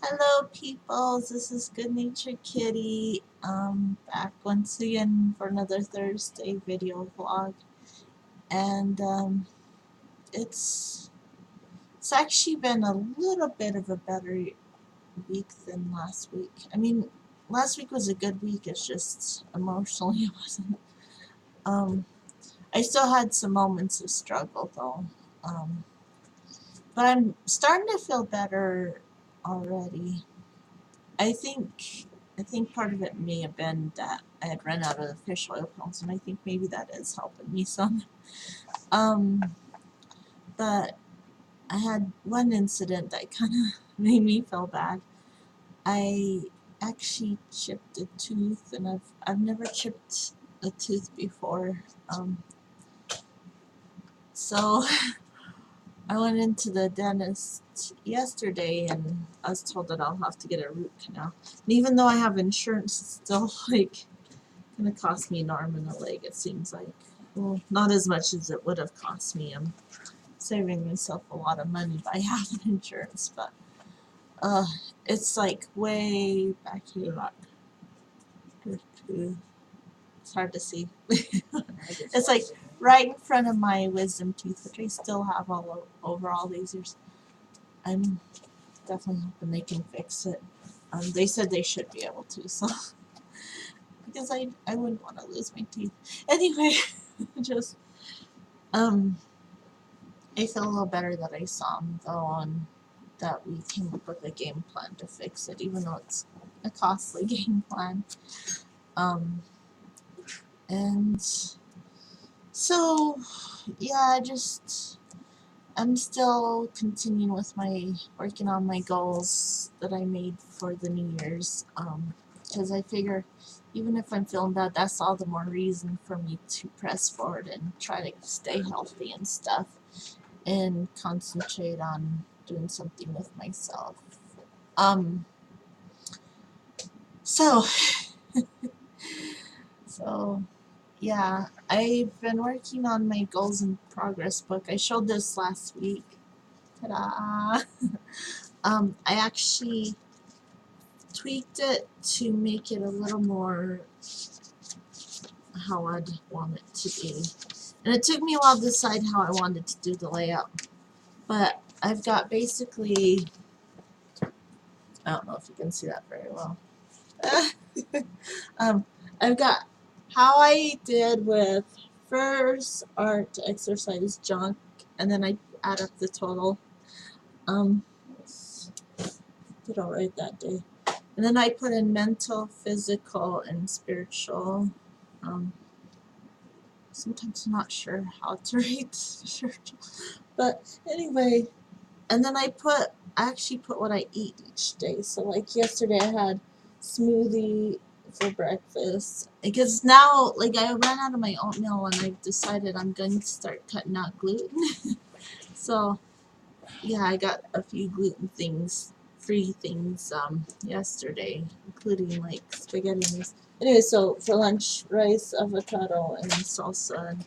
Hello peoples, this is Good Natured Kitty, back once again for another Thursday video vlog, and it's actually been a little bit of a better week than last week. I mean, last week was a good week, it's just emotionally it wasn't. Um, I still had some moments of struggle though, but I'm starting to feel better already. I think part of it may have been that I had run out of the fish oil pills, and I think maybe that is helping me some. Um, but I had one incident that kind of made me feel bad. I actually chipped a tooth, and I've never chipped a tooth before. So I went into the dentist yesterday, and I was told that I'll have to get a root canal. And even though I have insurance, it's still like gonna cost me an arm and a leg, it seems like. Well, not as much as it would have cost me. I'm saving myself a lot of money by having insurance, but it's like way back here. It's hard to see. It's like right in front of my wisdom teeth, which I still have over all these years. I'm definitely hoping they can fix it. They said they should be able to, so because I wouldn't want to lose my teeth. Anyway, just I feel a little better that I saw him though, and that we came up with a game plan to fix it, even though it's a costly game plan. And so yeah, I'm still continuing with my working on my goals that I made for the New Year's. Because I figure even if I'm feeling bad, that's all the more reason for me to press forward and try to stay healthy and stuff, and concentrate on doing something with myself. Um, so, so yeah, I've been working on my goals and progress book. I showed this last week. Ta-da! I actually tweaked it to make it a little more how I'd want it to be. And it took me a while to decide how I wanted to do the layout. But I've got basically, I don't know if you can see that very well. I've got how I did with first art, exercise, junk, and then I add up the total. Did all right that day. And then I put in mental, physical, and spiritual. Sometimes I'm not sure how to rate spiritual. But anyway, and then I actually put what I eat each day. So like yesterday I had smoothie for breakfast, because now like I ran out of my oatmeal and I've decided I'm going to start cutting out gluten. So yeah, I got a few gluten free things yesterday, including like spaghetti and rice. Anyway, so for lunch, rice, avocado, and salsa, and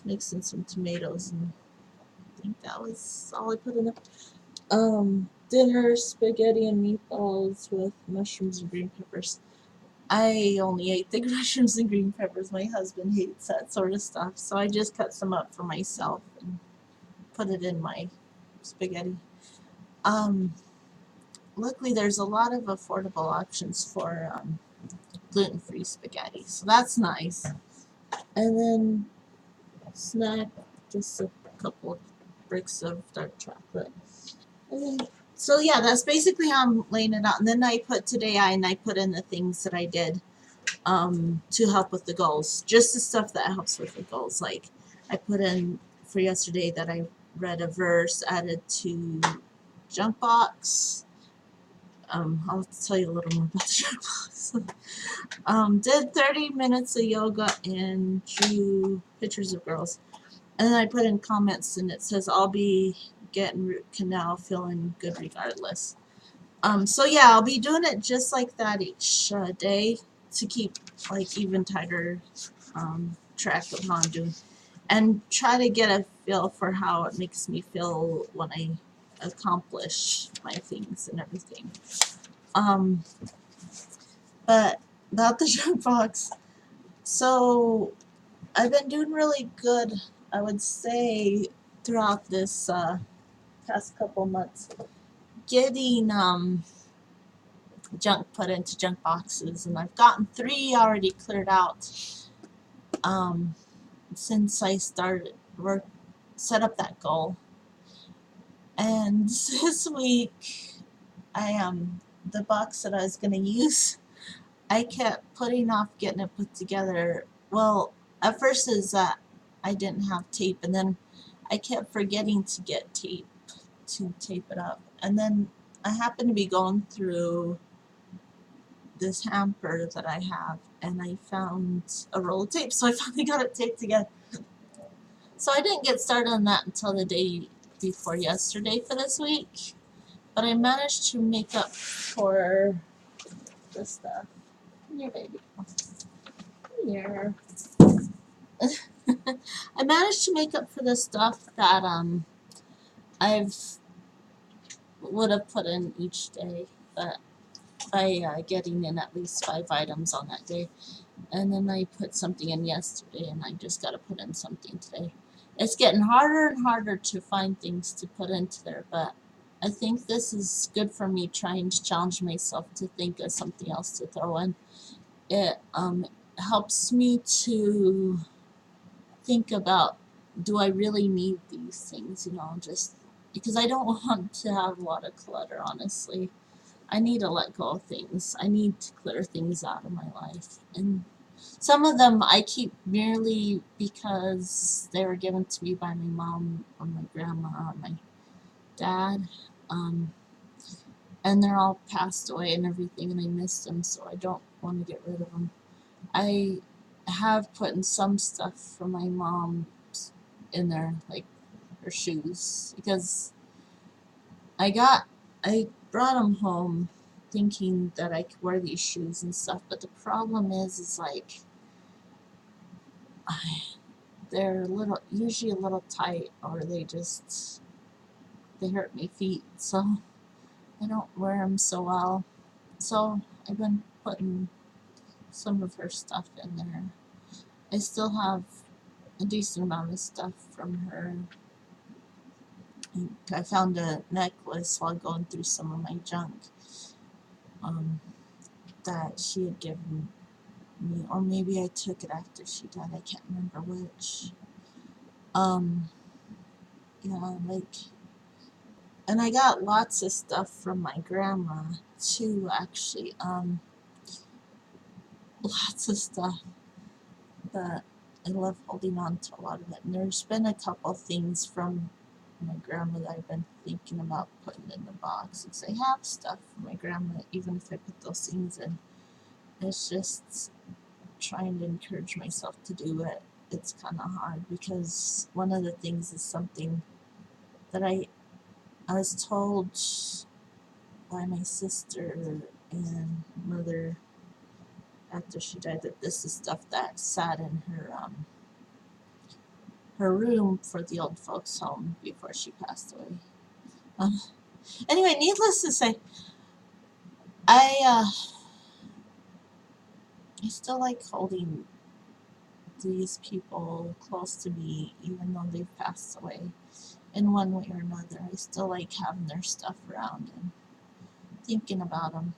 mixing some tomatoes, and I think that was all I put in there. Dinner, spaghetti and meatballs with mushrooms and green peppers. I only ate the mushrooms and green peppers. My husband hates that sort of stuff, so I just cut some up for myself and put it in my spaghetti. Luckily, there's a lot of affordable options for gluten-free spaghetti, so that's nice. And then snack, just a couple bricks of dark chocolate. And then, so yeah, that's basically how I'm laying it out. And then I put in the things that I did to help with the goals. Just the stuff that helps with the goals. Like I put in for yesterday that I read a verse, added to junk box. I'll tell you a little more about the junk box. Did 30 minutes of yoga and drew pictures of girls. And then I put in comments, and it says, I'll be getting root canal, feeling good regardless. So yeah, I'll be doing it just like that each day to keep like even tighter track of how I'm doing, and try to get a feel for how it makes me feel when I accomplish my things and everything. But about the junk box, so I've been doing really good, I would say, throughout this past couple months, getting junk put into junk boxes, and I've gotten 3 already cleared out since I started set up that goal. And this week, the box that I was going to use, I kept putting off getting it put together. Well, at first is that I didn't have tape, and then I kept forgetting to get tape to tape it up. And then I happened to be going through this hamper that I have, and I found a roll of tape, so I finally got it taped together. So I didn't get started on that until the day before yesterday for this week, but I managed to make up for the stuff. Come here, baby. Come here. I managed to make up for the stuff that I've would have put in each day, but by getting in at least 5 items on that day. And then I put something in yesterday, and I just got to put in something today. It's getting harder and harder to find things to put into there, but I think this is good for me trying to challenge myself to think of something else to throw in. It helps me to think about, do I really need these things, just because I don't want to have a lot of clutter, honestly. I need to let go of things. I need to clear things out of my life. And some of them I keep merely because they were given to me by my mom or my grandma or my dad. And they're all passed away and everything, and I miss them, so I don't want to get rid of them. I have put in some stuff from my mom in there, like her shoes, because I brought them home thinking that I could wear these shoes and stuff, but the problem is like, they're usually a little tight, or they hurt my feet, so I don't wear them so well. So I've been putting some of her stuff in there. I still have a decent amount of stuff from her. I found a necklace while going through some of my junk that she had given me, or maybe I took it after she died. I can't remember which. And I got lots of stuff from my grandma too, actually. Lots of stuff, but I love holding on to a lot of it. And there's been a couple things from my grandma that I've been thinking about putting in the box, because I have stuff from my grandma, even if I put those things in. It's just trying to encourage myself to do it. It's kind of hard, because one of the things is something that I was told by my sister and mother after she died, that this is stuff that sat in her room for the old folks home before she passed away. Anyway, needless to say, I still like holding these people close to me, even though they've passed away in one way or another. I still like having their stuff around and thinking about them.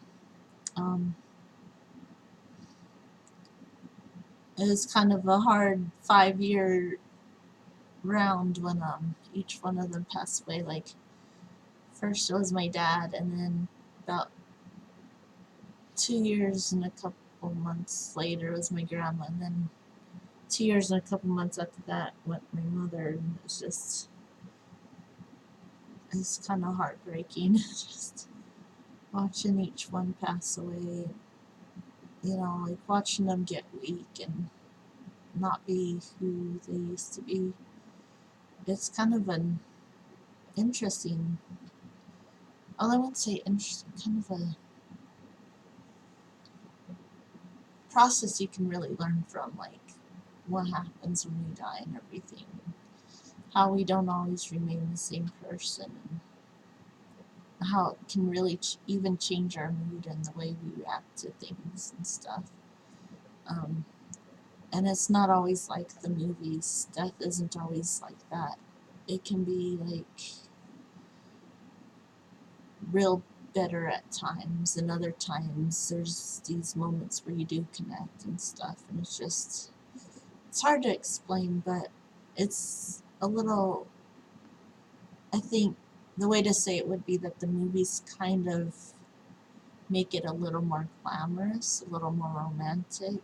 It was kind of a hard 5-year round when each one of them passed away. Like, first it was my dad, and then about 2 years and a couple months later it was my grandma, and then 2 years and a couple months after that went my mother. And it's kind of heartbreaking just watching each one pass away, like watching them get weak and not be who they used to be. It's kind of an interesting, well, I wouldn't say interesting, kind of a process you can really learn from, like what happens when we die and everything, how we don't always remain the same person, and how it can really even change our mood and the way we react to things and stuff. And it's not always like the movies. Death isn't always like that. It can be like real bitter at times, and other times there's these moments where you do connect and stuff, and it's hard to explain, but it's a little, I think the way to say it would be that the movies kind of make it a little more glamorous, a little more romantic,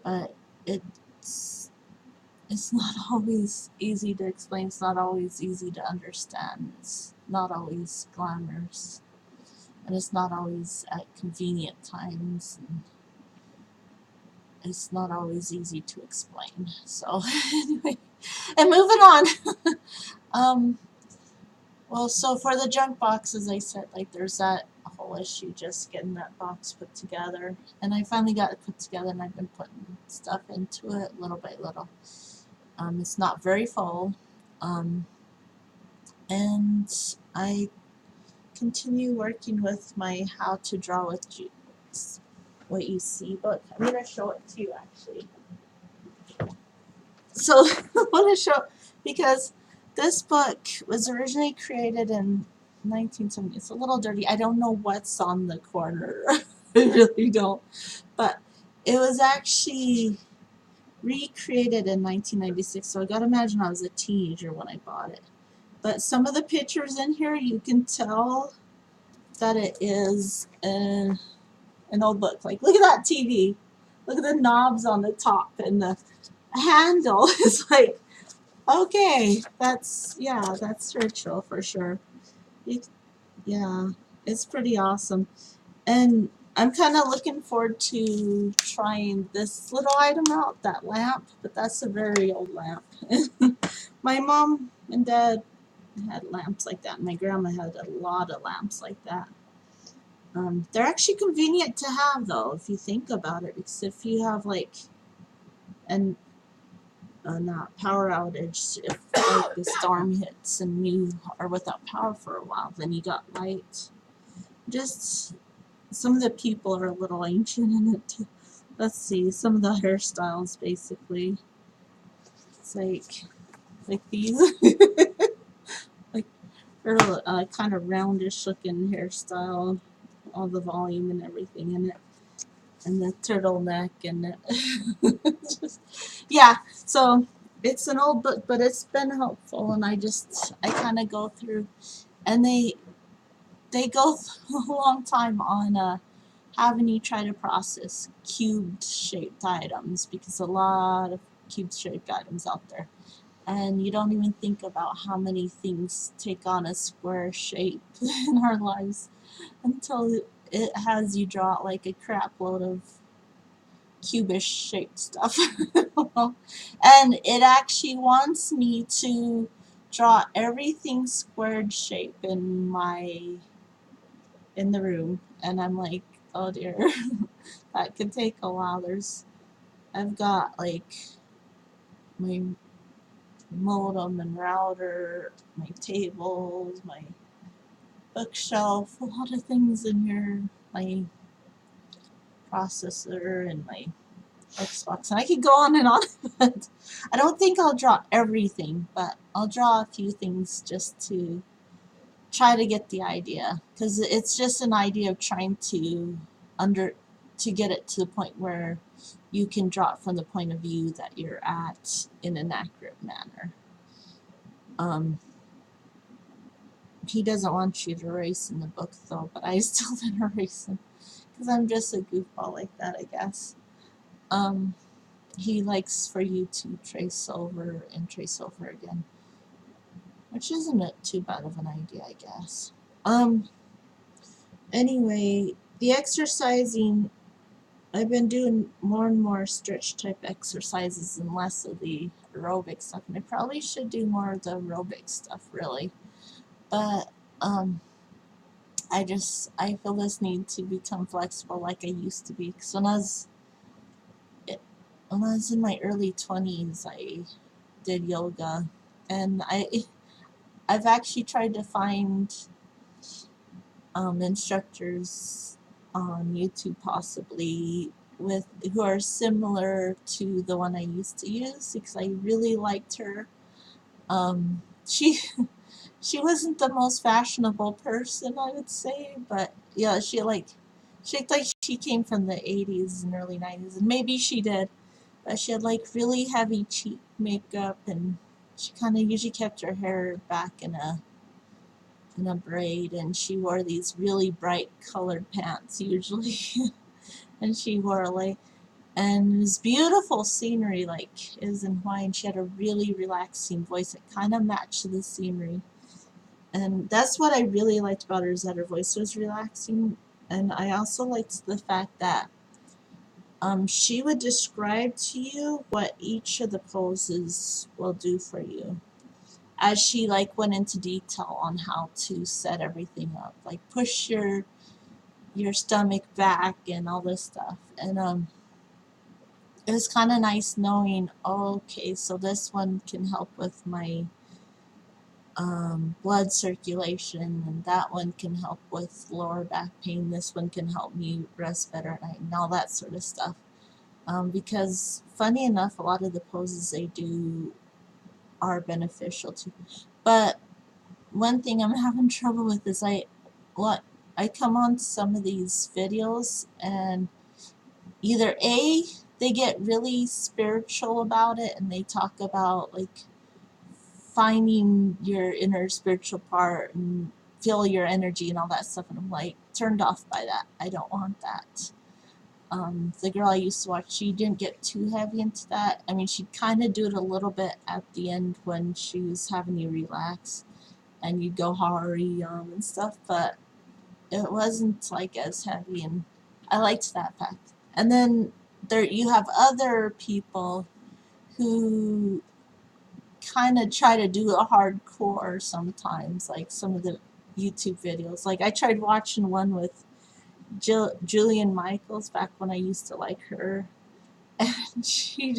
but it's not always easy to explain, it's not always easy to understand, it's not always glamorous, and it's not always at convenient times, and it's not always easy to explain. So anyway, and moving on. Well, so for the junk box, as I said, like there's that whole issue just getting that box put together, and I finally got it put together, and I've been putting stuff into it little by little. It's not very full, and I continue working with my How to Draw with What You See book. I'm going to show it to you actually. So I want to show, because this book was originally created in 1970. It's a little dirty. I don't know what's on the corner. I really don't. But it was actually recreated in 1996, so I gotta imagine I was a teenager when I bought it. But some of the pictures in here, you can tell that it is an old book. Like, look at that TV. Look at the knobs on the top, and the handle is like, okay, that's spiritual for sure. Yeah, it's pretty awesome. And I'm kind of looking forward to trying this little item out, that lamp, but that's a very old lamp. My mom and dad had lamps like that, and my grandma had a lot of lamps like that. They're actually convenient to have, though, if you think about it, because if you have like not power outage, if like the storm hits and you are without power for a while, then you got light. Just some of the people are a little ancient in it. Let's see, some of the hairstyles basically. It's like these, like kind of roundish looking hairstyle, all the volume and everything in it, and the turtleneck and it. Just, yeah. So it's an old book, but it's been helpful, and I kind of go through, and they go through a long time on having you try to process cubed shaped items, because a lot of cube shaped items out there, and you don't even think about how many things take on a square shape in our lives until it has you draw out like a crap load of cubish shaped stuff. And it actually wants me to draw everything squared shape in the room, and I'm like, oh dear, that could take a while. I've got like my modem and router, my tables, my bookshelf, a lot of things in here, my processor and my Xbox, and I could go on and on, but I don't think I'll draw everything, but I'll draw a few things just to try to get the idea, because it's just an idea of trying to get it to the point where you can draw it from the point of view that you're at in an accurate manner. He doesn't want you to erase in the book though, but I still didn't erase him because I'm just a goofball like that, I guess. He likes for you to trace over and trace over again, which isn't too bad of an idea, I guess. Anyway, the exercising, I've been doing more and more stretch type exercises and less of the aerobic stuff, and I probably should do more of the aerobic stuff, really. But I feel this need to become flexible like I used to be, because when I was in my early 20s, I did yoga, and I've actually tried to find instructors on YouTube possibly who are similar to the one I used to use, because I really liked her. She she wasn't the most fashionable person, I would say, but yeah, she looked like she came from the 80s and early 90s, and maybe she did, but she had like really heavy cheek makeup, and she kind of usually kept her hair back in a braid, and she wore these really bright colored pants usually, and she wore like, and it was beautiful scenery, like it was in Hawaii, and she had a really relaxing voice that kind of matched the scenery. And that's what I really liked about her, is that her voice was relaxing. And I also liked the fact that she would describe to you what each of the poses will do for you, as she like went into detail on how to set everything up, like push your stomach back and all this stuff. And it was kind of nice knowing, oh, okay, so this one can help with my blood circulation, and that one can help with lower back pain, this one can help me rest better at night, and all that sort of stuff. Because funny enough, a lot of the poses they do are beneficial too. But one thing I'm having trouble with is I come on some of these videos, and either A, they get really spiritual about it, and they talk about like finding your inner spiritual part and feel your energy and all that stuff, and I'm like turned off by that. I don't want that. The girl I used to watch, she didn't get too heavy into that. I mean, she'd kind of do it a little bit at the end when she was having you relax, and you'd go hari and stuff, but it wasn't like as heavy, and I liked that fact. And then there you have other people who kind of try to do a hardcore sometimes, like some of the YouTube videos. Like I tried watching one with Julian Michaels back when I used to like her, and she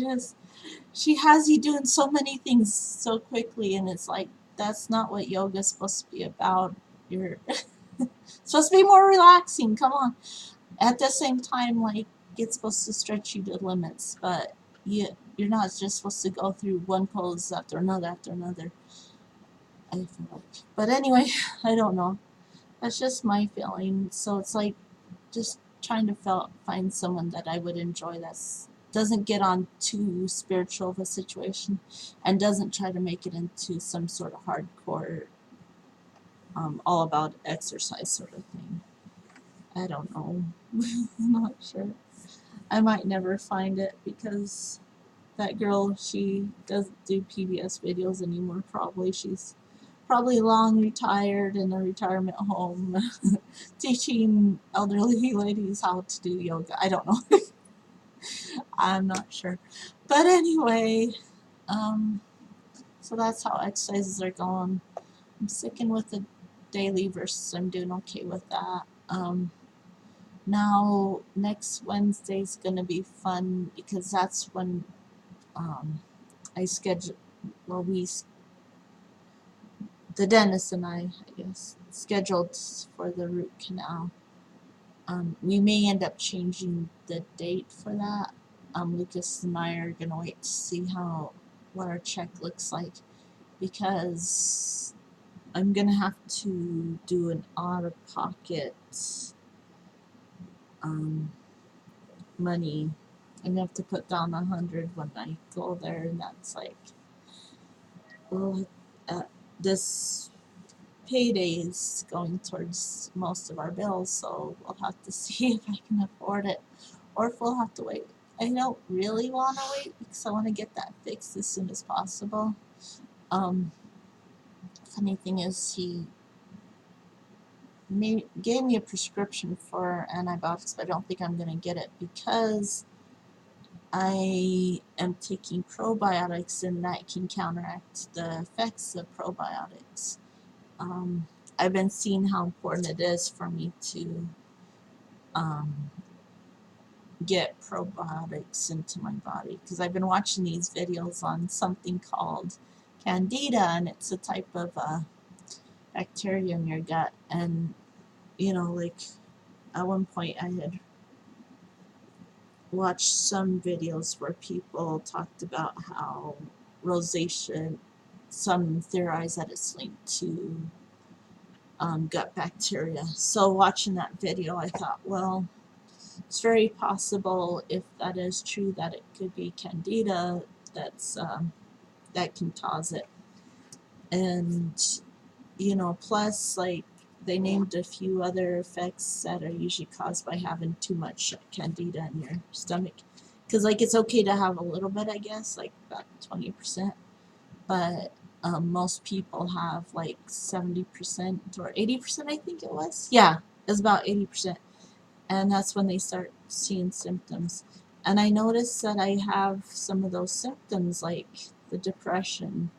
has you doing so many things so quickly, and it's like, that's not what yoga's supposed to be about. You're supposed to be more relaxing, come on. At the same time, like, it's supposed to stretch you to limits, but you're not just supposed to go through one pose after another after another, I feel like. But anyway, I don't know. That's just my feeling. So it's like just trying to find someone that I would enjoy that doesn't get on too spiritual of a situation, and doesn't try to make it into some sort of hardcore, all about exercise sort of thing. I don't know. I'm not sure. I might never find it, because that girl, she doesn't do PBS videos anymore, probably. She's probably long retired in a retirement home teaching elderly ladies how to do yoga. I don't know. I'm not sure. But anyway, so that's how exercises are going. I'm sticking with the daily versus I'm doing okay with that. Now, next Wednesday's going to be fun, because that's when I schedule, well, the dentist and I guess, scheduled for the root canal. We may end up changing the date for that. Lucas and I are going to wait to see what our check looks like, because I'm going to have to do an out-of-pocket money. I'm going to have to put down $100 when I go there, and that's like, well, this payday is going towards most of our bills, so we'll have to see if I can afford it, or if we'll have to wait. I don't really want to wait, because I want to get that fixed as soon as possible. Funny thing is, he gave me a prescription for antibiotics, but I don't think I'm going to get it, because I am taking probiotics, and that can counteract the effects of probiotics. I've been seeing how important it is for me to get probiotics into my body, because I've been watching these videos on something called Candida, and it's a type of bacteria in your gut, and you know, like at one point I had watched some videos where people talked about how rosacea, some theorize that it's linked to gut bacteria. So watching that video, I thought, well, it's very possible, if that is true, that it could be candida that can cause it. And you know, plus like they named a few other effects that are usually caused by having too much candida in your stomach. Because like it's okay to have a little bit, I guess, like about 20%, but most people have like 70% or 80%, I think it was. Yeah, it's about 80%. And that's when they start seeing symptoms. And I noticed that I have some of those symptoms, like the depression,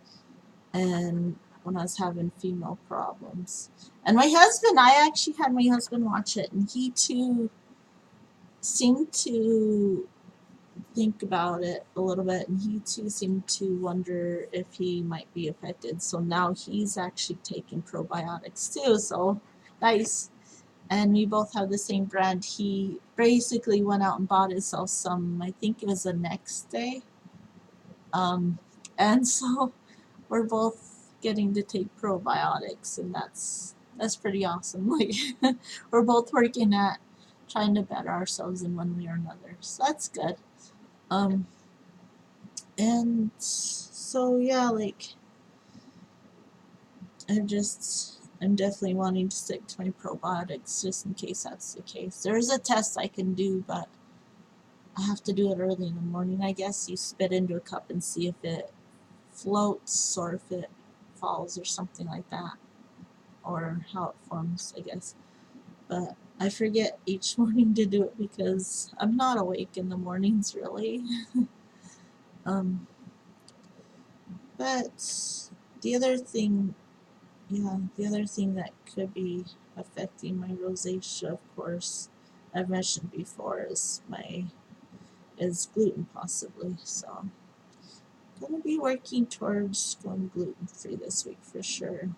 and when I was having female problems. And my husband, I actually had my husband watch it, and he too seemed to think about it a little bit, and he too seemed to wonder if he might be affected. So now he's actually taking probiotics too, so nice. And we both have the same brand. He basically went out and bought himself some, I think it was the next day. And so we're both getting to take probiotics, and that's pretty awesome. Like we're both working at trying to better ourselves in one way or another. So that's good. And so yeah, like I'm definitely wanting to stick to my probiotics just in case that's the case. There's a test I can do, but I have to do it early in the morning. I guess you spit into a cup and see if it floats or if it falls or something like that, or how it forms, I guess. But I forget each morning to do it because I'm not awake in the mornings really. But the other thing, yeah, the other thing that could be affecting my rosacea, of course, I've mentioned before, is gluten possibly. So I'm gonna be working towards going gluten free this week for sure.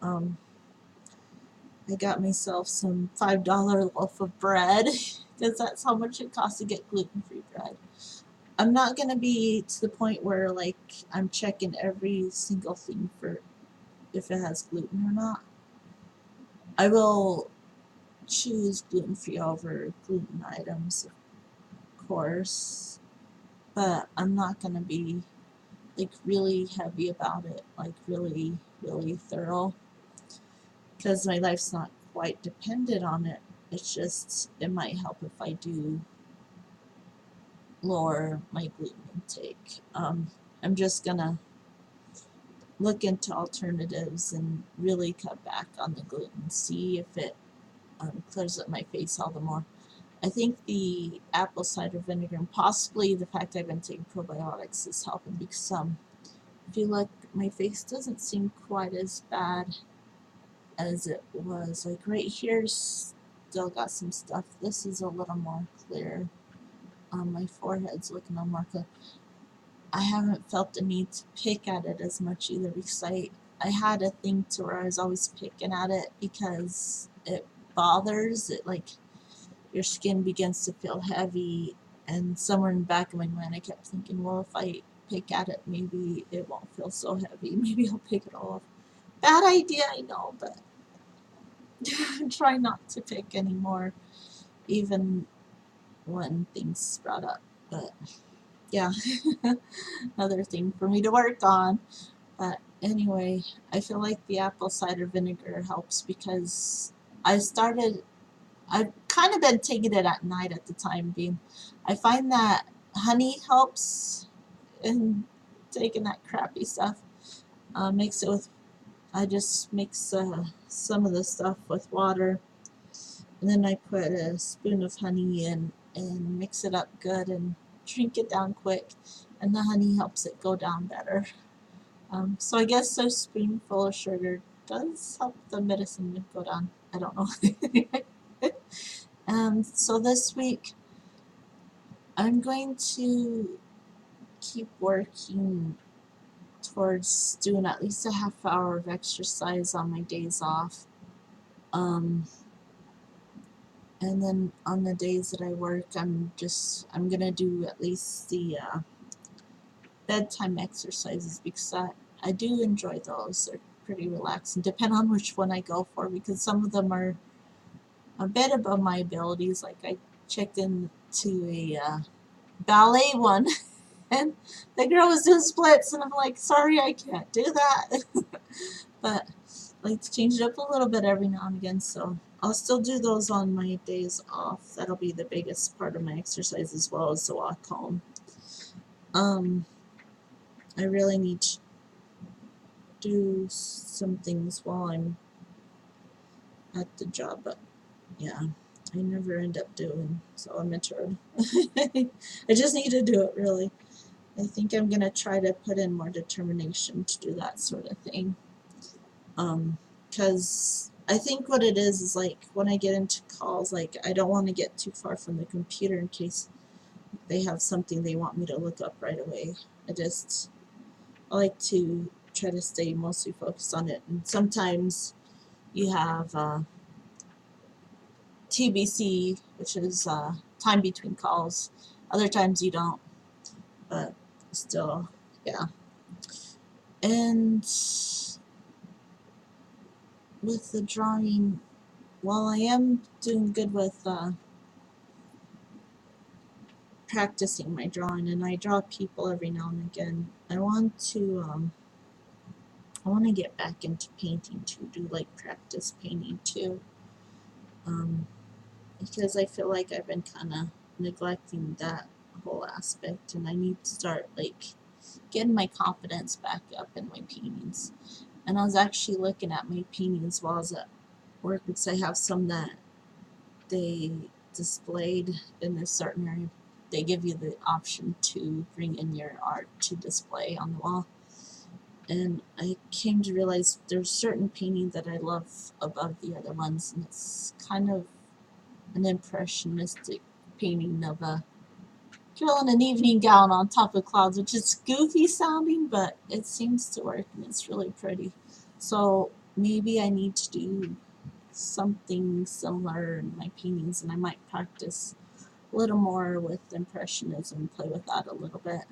I got myself some $5 loaf of bread because that's how much it costs to get gluten free bread. I'm not gonna be to the point where like I'm checking every single thing for if it has gluten or not. I will choose gluten free over gluten items, of course, but I'm not gonna be like really heavy about it, like really, really thorough, because my life's not quite dependent on it. It's just, it might help if I do lower my gluten intake. I'm just gonna look into alternatives and really cut back on the gluten, see if it clears up my face all the more. I think the apple cider vinegar and possibly the fact I've been taking probiotics is helping, because I feel like my face doesn't seem quite as bad as it was. Like right here still got some stuff. This is a little more clear. My forehead's looking a little more clear. I haven't felt the need to pick at it as much either, because I had a thing to where I was always picking at it because it bothers it, like your skin begins to feel heavy, and somewhere in the back of my mind I kept thinking, well, if I pick at it maybe it won't feel so heavy, maybe I'll pick it all off. Bad idea, I know, but try not to pick anymore even when things sprout up. But yeah, another thing for me to work on. But anyway, I feel like the apple cider vinegar helps because I've kind of been taking it at night at the time being. I find that honey helps in taking that crappy stuff. Mix it with, I just mix some of the stuff with water, and then I put a spoon of honey in and mix it up good and drink it down quick, and the honey helps it go down better. So I guess a spoonful of sugar does help the medicine go down. I don't know. So this week I'm going to keep working towards doing at least a half hour of exercise on my days off. And then on the days that I work, I'm gonna do at least the bedtime exercises, because I do enjoy those. They're pretty relaxing. Depend on which one I go for, because some of them are a bit above my abilities. Like I checked into a ballet one, and the girl was doing splits, and I'm like, sorry, I can't do that. But I like to change it up a little bit every now and again, so I'll still do those on my days off. That'll be the biggest part of my exercise, as well as the walk home. I really need to do some things while I'm at the job, but yeah, I never end up doing, so I'm introvert. I just need to do it, really. I think I'm gonna try to put in more determination to do that sort of thing. Because I think what it is like when I get into calls, like I don't want to get too far from the computer in case they have something they want me to look up right away. I like to try to stay mostly focused on it. And sometimes you have TBC, which is time between calls. Other times you don't, but still, yeah. And with the drawing, while I am doing good with practicing my drawing, and I draw people every now and again, I want to get back into painting too, do like practice painting too, because I feel like I've been kind of neglecting that whole aspect, and I need to start like getting my confidence back up in my paintings. And I was actually looking at my paintings while I was at work, because I have some that they displayed in a certain area. They give you the option to bring in your art to display on the wall. And I came to realize there's certain painting that I love above the other ones, and it's kind of an impressionistic painting of a girl in an evening gown on top of clouds, which is goofy sounding, but it seems to work, and it's really pretty. So maybe I need to do something similar in my paintings, and I might practice a little more with impressionism, play with that a little bit.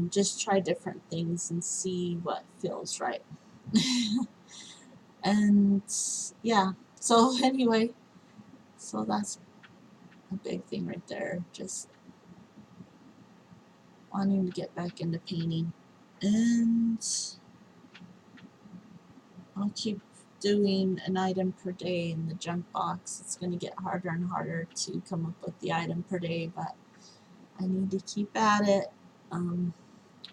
Just try different things and see what feels right. And yeah, so anyway, so that's a big thing right there, just wanting to get back into painting. And I'll keep doing an item per day in the junk box. It's going to get harder and harder to come up with the item per day, but I need to keep at it.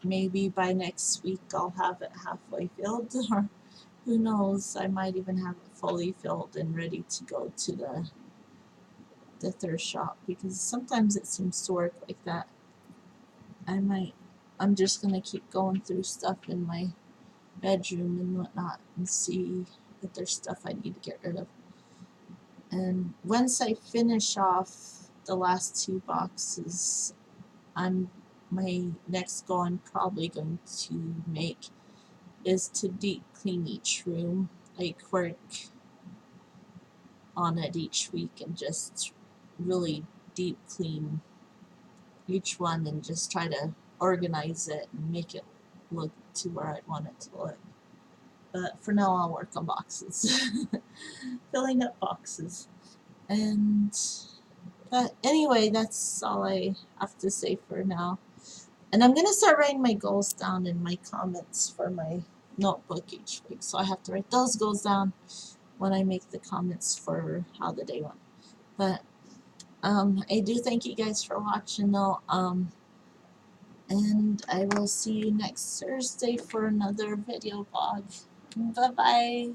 Maybe by next week I'll have it halfway filled, or who knows, I might even have it fully filled and ready to go to the thrift shop, because sometimes it seems to work like that. I'm just gonna keep going through stuff in my bedroom and whatnot and see if there's stuff I need to get rid of. And once I finish off the last 2 boxes, my next goal I'm probably going to make is to deep clean each room, like work on it each week and just really deep clean each one and just try to organize it and make it look to where I want it to look. But for now I'll work on boxes. Filling up boxes. But anyway, that's all I have to say for now. And I'm going to start writing my goals down in my comments for my notebook each week. So I have to write those goals down when I make the comments for how the day went. But I do thank you guys for watching though. And I will see you next Thursday for another video vlog. Bye-bye.